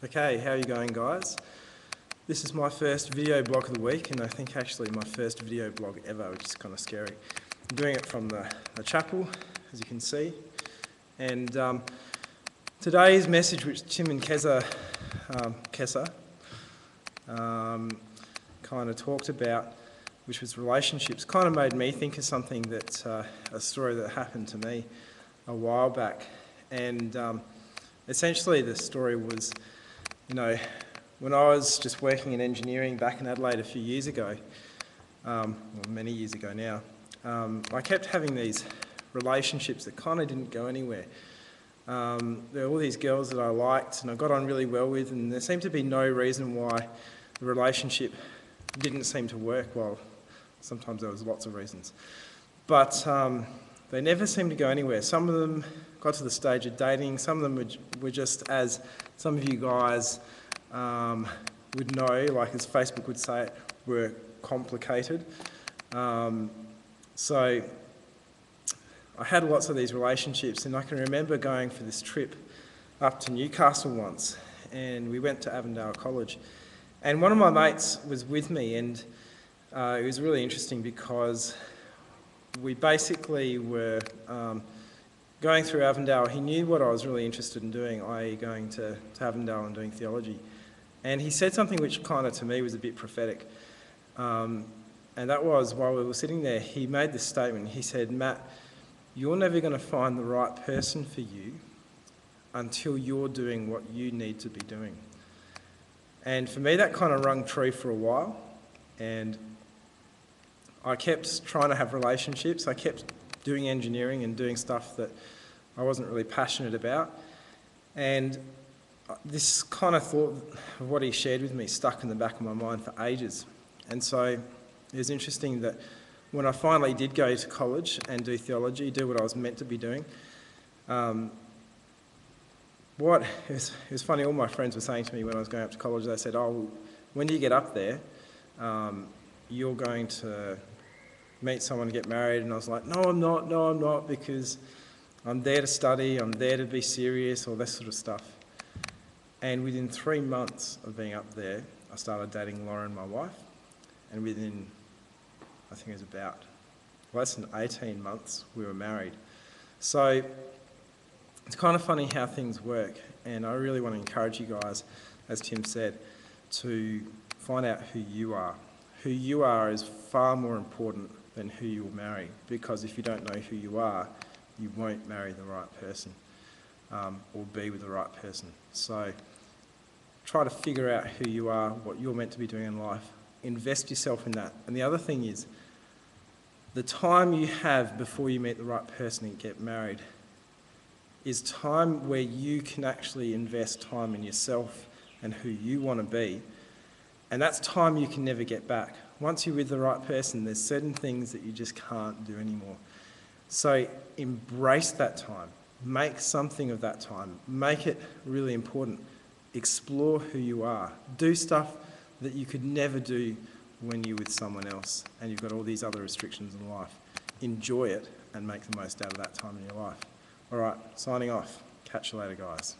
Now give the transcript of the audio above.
Okay, how are you going, guys? This is my first video blog of the week, and I think actually my first video blog ever, which is kind of scary. I'm doing it from the chapel, as you can see, and today's message, which Tim and Kessa kind of talked about, which was relationships, kind of made me think of something that, a story that happened to me a while back. And essentially the story was, when I was just working in engineering back in Adelaide a few years ago, well, many years ago now, I kept having these relationships that kind of didn't go anywhere. There were all these girls that I liked and I got on really well with, and there seemed to be no reason why the relationship didn't seem to work. Well, sometimes there was lots of reasons. But they never seemed to go anywhere. Some of them got to the stage of dating. Some of them were just, as some of you guys would know, like as Facebook would say it, were complicated. So I had lots of these relationships, and I can remember going for this trip up to Newcastle once, and we went to Avondale College. And one of my mates was with me, and it was really interesting because we basically were going through Avondale. He knew what I was really interested in doing, i.e. going to Avondale and doing theology. And he said something which kind of to me was a bit prophetic. And that was, while we were sitting there, he made this statement. He said, "Matt, you're never going to find the right person for you until you're doing what you need to be doing." And for me, that kind of rung true for a while. And I kept trying to have relationships. I kept doing engineering and doing stuff that I wasn't really passionate about. And this kind of thought of what he shared with me stuck in the back of my mind for ages. And so it was interesting that when I finally did go to college and do theology, do what I was meant to be doing, it was funny, all my friends were saying to me when I was going up to college, they said, "Oh, when you get up there, you're going to meet someone and get married." And I was like, no, I'm not, because I'm there to study, I'm there to be serious, all this sort of stuff. And within 3 months of being up there, I started dating Lauren, my wife, and within, I think it was about less than 18 months, we were married. So it's kind of funny how things work, and I really want to encourage you guys, as Tim said, to find out who you are. Who you are is far more important than who you will marry, because if you don't know who you are, you won't marry the right person or be with the right person. So try to figure out who you are, what you're meant to be doing in life. Invest yourself in that. And the other thing is, the time you have before you meet the right person and get married is time where you can actually invest time in yourself and who you want to be. And that's time you can never get back. Once you're with the right person, there's certain things that you just can't do anymore. So embrace that time. Make something of that time. Make it really important. Explore who you are. Do stuff that you could never do when you're with someone else and you've got all these other restrictions in life. Enjoy it and make the most out of that time in your life. All right, signing off. Catch you later, guys.